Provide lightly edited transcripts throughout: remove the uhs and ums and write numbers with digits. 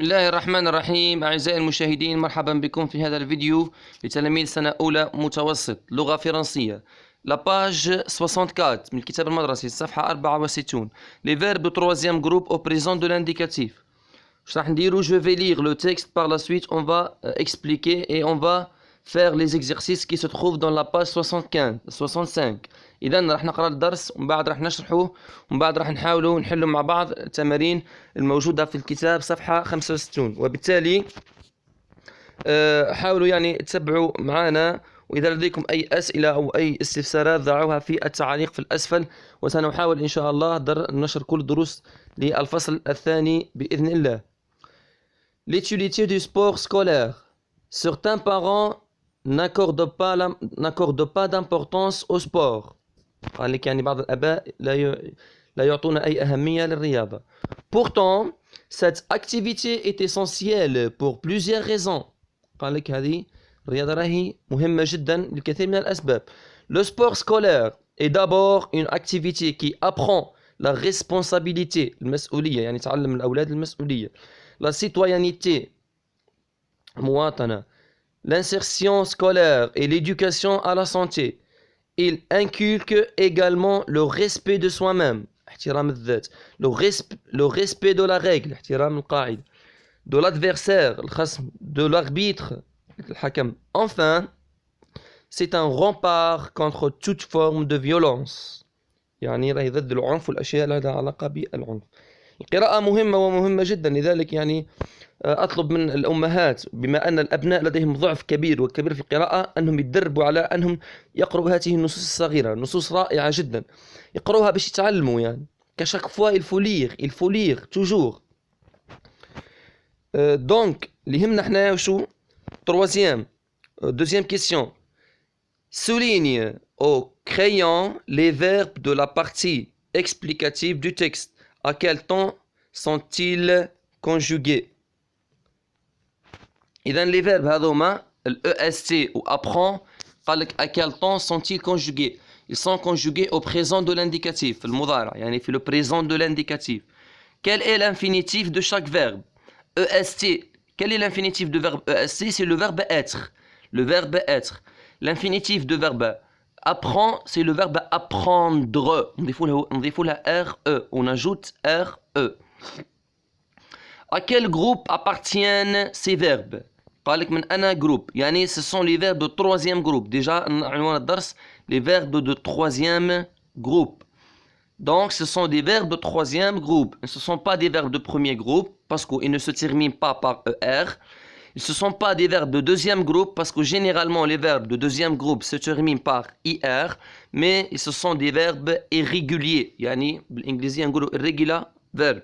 الله الرحمن الرحيم. أعزائي المشاهدين، مرحبا بكم في هذا الفيديو لتلاميذ سنة أولى متوسط لغة فرنسية. لا باج 64 من الكتاب المدرسي، الصفحة 64. Les verbes de troisième groupe au présent de l'indicatif. Je vais lire le texte, par la suite on va expliquer et on va faire les exercices qui se trouvent dans la page 65. إذا راح نقرأ الدرس ومن بعد راح نشرحه ومن بعد راح نحاولوا نحلوا مع بعض التمارين الموجودة في الكتاب صفحة 65. وبالتالي حاولوا يعني تتبعوا معنا، وإذا لديكم أي أسئلة أو أي استفسارات ضعوها في التعليق في الأسفل، وسنحاول إن شاء الله نشر كل الدروس للفصل الثاني بإذن الله. L'utilité du sport scolaire. Certains parents n'accordent pas d'importance au sport. قال لك يعني بعض الآباء لا يعطون أي أهمية للرياضة. Pourtant, cette activité est essentielle pour plusieurs raisons. قال لك هذه الرياضة راهي مهمة جدا للكثير من الأسباب. Le sport scolaire est d'abord une activité qui apprend la responsabilité، المسؤولية، يعني تعلم الأولاد المسؤولية. La citoyenneté، المواطنة. L'insertion scolaire et l'éducation à la santé. Il inculque également le respect de soi-même، احترام الذات. Le respect de la règle، احترام القاعدة. De l'adversaire، الخصم. De l'arbitre، الحكم. Enfin, c'est un rempart contre toute forme de violence، يعني راهي ضد العنف والأشياء لها علاقة بالعنف. القراءة مهمة ومهمة جدا، لذلك يعني أطلب من الأمهات بما أن الأبناء لديهم ضعف كبير وكبير في القراءة أنهم يتدربوا على أنهم يقرأوا هذه النصوص الصغيرة، نصوص رائعة جدا، يقرأوها باش يتعلموا يعني. كشاك فوا il faut lire toujours. Donc اللي يهمنا حنا وشو؟ troisième. Deuxième question. Souligne au crayon les verbes de la partie explicative du texte. À quel temps sont-ils conjugués؟ إذا les verbes هذوما EST ou apprend، قال لك à quel temps sont-ils conjugués؟ Ils sont conjugués au présent de l'indicatif، في المضارع، يعني في le présent de l'indicatif. Quel est l'infinitif de chaque verbe؟ EST. Quel est l'infinitif de verbe EST? C'est le verbe être. Le verbe être. L'infinitif de verbe apprend, c'est le verbe apprendre. نضيفوا لها RE. On ajoute RE. À quel groupe appartiennent ces verbes؟ قال لك من أنا groupe، يعني ce sont les verbes de troisième groupe. Déjà عنوان الدرس les verbes de troisième groupe. Donc ce sont des verbes de troisième groupe. Ce ne sont pas des verbes de premier groupe parce qu'ils ne se terminent pas par ER. Ils ne sont pas des verbes de deuxième groupe parce que généralement les verbes de deuxième groupe se terminent par IR. Mais ce sont des verbes irréguliers، يعني بالإنجليزية نقولوا irregular verb،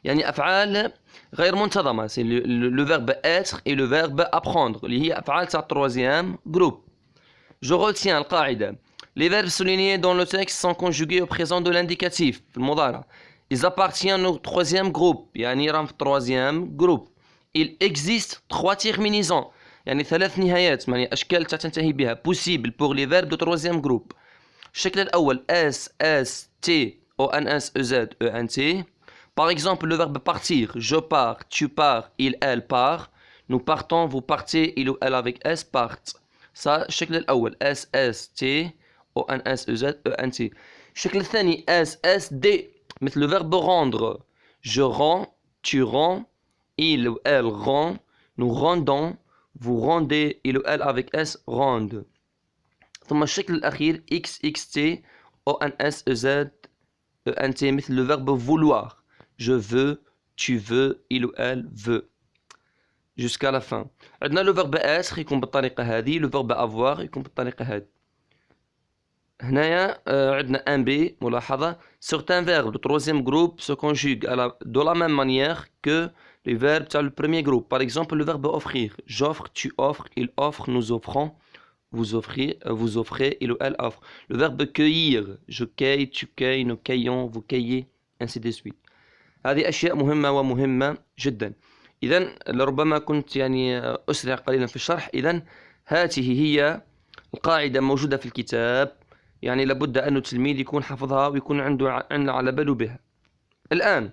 يعني أفعال غير منتظمة. C'est le verbe être et le verbe apprendre اللي هي أفعال تاع troisième groupe. Je retiens القاعدة. Les verbes soulignés dans le texte sont conjugués au présent de l'indicatif في المضارع. Ils appartiennent au troisième groupe، يعني راهم في troisième groupe. Il existe 3 terminaisons، يعني 3 نهايات، يعني أشكال تنتهي بها possible pour les verbes de troisième groupe. الشكل الأول S, S, T, O, N, S, E, Z, E, N, T. Par exemple, le verbe partir. Je pars, tu pars, il, elle part. Nous partons, vous partez, il ou elle avec S partent. Ça, الشكل الأول S, S, T, O, N, S, E, Z, E, N, T. الشكل الثاني S, S, D، مثل le verbe rendre. Je rends, tu rends, il ou elle rend, nous rendons, vous rendez, il ou elle avec S rendent. ثم الشكل الأخير X, X, T, O, N, S, E, Z, E, N, T، مثل le verbe vouloir. Je veux, tu veux, il ou elle veut. Jusqu'à la fin. عندنا le verbe être يكون بالطريقة هذه، le verbe avoir يكون بالطريقة هذه. هنايا عندنا un B ملاحظة. Certains verbes du troisième groupe se conjuguent de la même manière que les verbes dans le premier groupe. Par exemple, le verbe offrir. J'offre, tu offres, il offre, nous offrons, vous offrez, il ou elle offre. Le verbe cueillir. Je cueille, tu cueilles, nous cueillons, vous cueillez, ainsi de suite. هذه أشياء مهمة ومهمة جدا. إذن لربما كنت يعني أسرع قليلا في الشرح. إذن هذه هي القاعدة موجودة في الكتاب، يعني لابد أن التلميذ يكون حفظها ويكون عنده على باله بها. الآن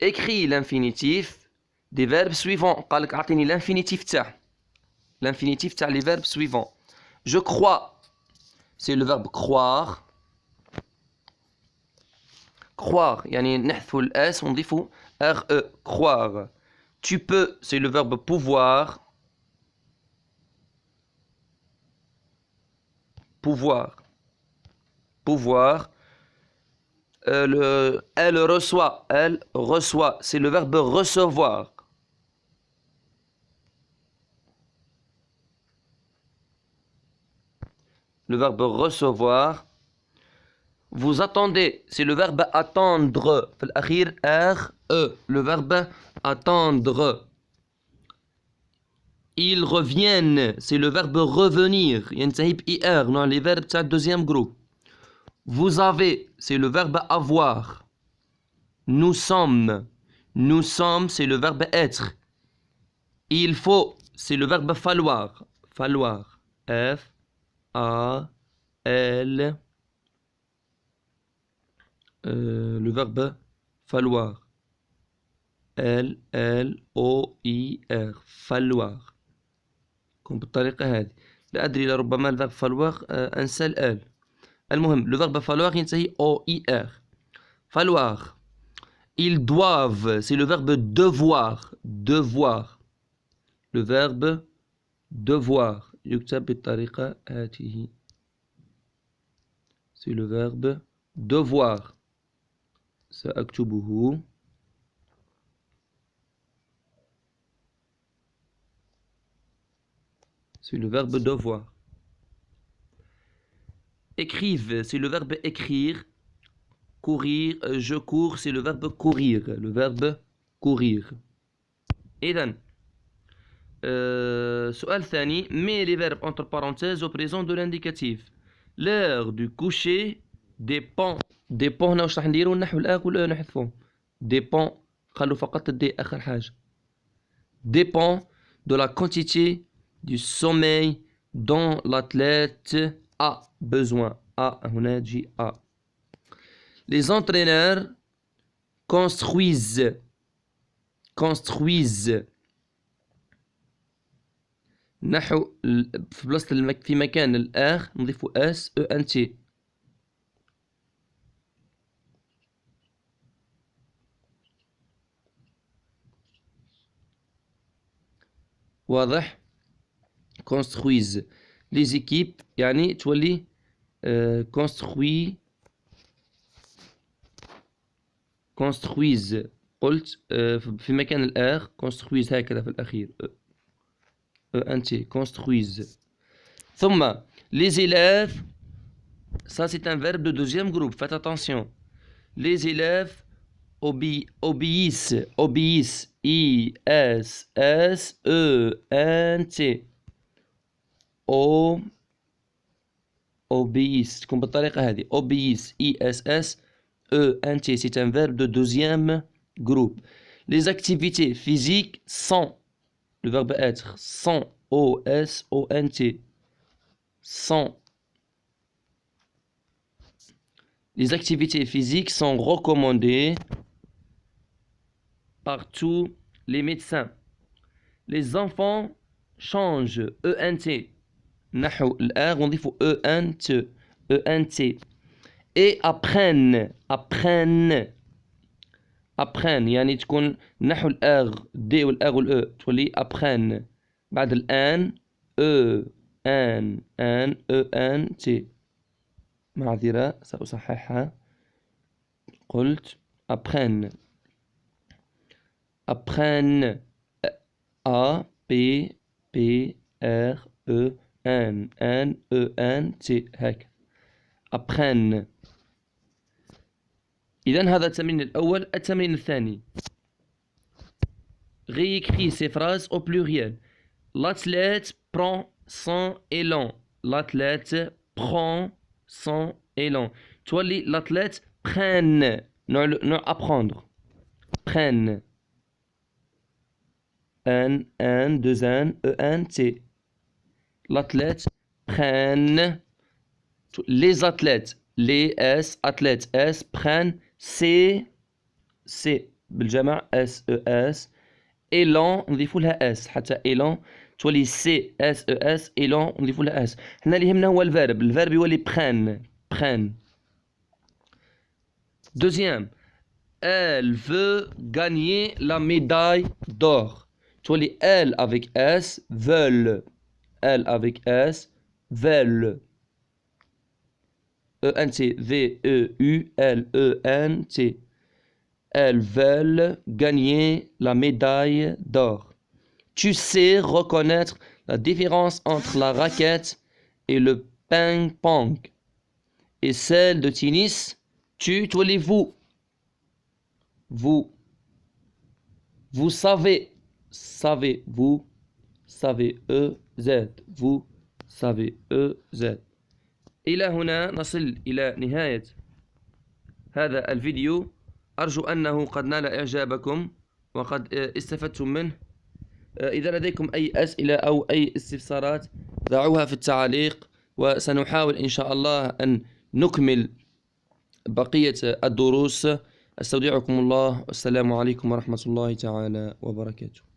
écris l'infinitif des verbes suivants. قال لك أعطيني l'infinitif تاع. L'infinitif تاع les verbes suivants. Je crois, c'est le verbe croire. Croire, يعني نحذفوا الاس ونضيفوا re. Croire. Tu peux, c'est le verbe pouvoir. Pouvoir. Pouvoir. Elle reçoit. Elle reçoit. C'est le verbe recevoir. Le verbe recevoir. Vous attendez. C'est le verbe attendre. في الأخير re. Le verbe attendre. Ils reviennent. C'est le verbe revenir. ينتهي ب er. Non, les verbes تاع deuxième groupe. Vous avez, c'est le verbe avoir. Nous sommes. Nous sommes, c'est le verbe être. Il faut, c'est le verbe falloir. Falloir. F, A, L. Le verbe falloir. L, L, O, I, R. falloir. كون بالطريقة هذه. لا أدري لربما الverbe falloir أنسى ال. المهم le verbe falloir ينتهي OIR. Falloir. Ils doivent, c'est le verbe devoir. Devoir. Le verbe devoir يكتب بالطريقة هذه. C'est le verbe devoir. سأكتبه. C'est le verbe devoir. Écrive, c'est le verbe écrire. Courir, je cours, c'est le verbe courir. Le verbe courir. إذن سؤال ثاني. Mets les verbes entre parenthèses au présent de l'indicatif. L'heure du coucher dépend. Dépend هنا واش راح نديرو نحو الآ ولا نحذفوه. Dépend خلو فقط الدي آخر حاجة. Dépend de la quantité du sommeil dont l'athlète a besoin. A هنا تجي A. Les entraîneurs construisent. Construisent. نحو في بلاصة في مكان الآخ نضيفو اس او ان تي. واضح؟ construisent. Les équipes يعني تولي construisent. قلت في مكان الآخ construisent هكذا في الأخير. انت construisent. ثم les élèves, ça c'est un verbe de deuxième groupe, faites attention. Les élèves obéissent. Obéissent. I S S E N T. Obéissent. comme بالطريقة هذه. Obéissent. I S S E N T. c'est un verbe de deuxième groupe. Les activités physiques sont. Le verbe être. Sont. O S O N T. Sont. Les activités physiques sont recommandées par tous les médecins. Les enfants changent. ENT. نحو الآن نضيف ENT. ENT. Et apprennent. Apprennent. Apprennent يعني تكون نحو الآغ دي والآغ والأو تولي apprennent. بعد الآن أن ENT. معذرة سأصححها. قلت apprennent. apprennent. A P P R E N N E N T هكذا. apprennent. إذن هذا التمرين الأول. التمرين الثاني. réécris ces phrases au pluriel. L'athlète prend son élan. L'athlète prend son élan. تولي l'athlète prenne. نوع apprendre. prenne. N, 2 N, E, N, T. L'athlète prenne. Les athlètes. Les S, athlètes S prennent C. بالجمع S, E, S. élan نضيفوا لها اس حتى élan تولي سي اس او اس élan نضيفوا لها اس. هنا اللي يهمنا هو الفيرب يولي prenne. Deuxième, elle veut gagner la médaille d'or. تولي elle avec s veulent, elle avec s veulent. E-N-T, V-E-U-L-E-N-T. Elles veulent gagner la médaille d'or. Tu sais reconnaître la différence entre la raquette et le ping-pong et celle de tennis. Tu les vous. Vous savez, vous savez, E-Z, vous savez, E-Z. إلى هنا نصل إلى نهاية هذا الفيديو. أرجو أنه قد نال إعجابكم وقد استفدتم منه. إذا لديكم أي أسئلة أو أي استفسارات ضعوها في التعليق، وسنحاول إن شاء الله أن نكمل بقية الدروس. أستودعكم الله، والسلام عليكم ورحمة الله تعالى وبركاته.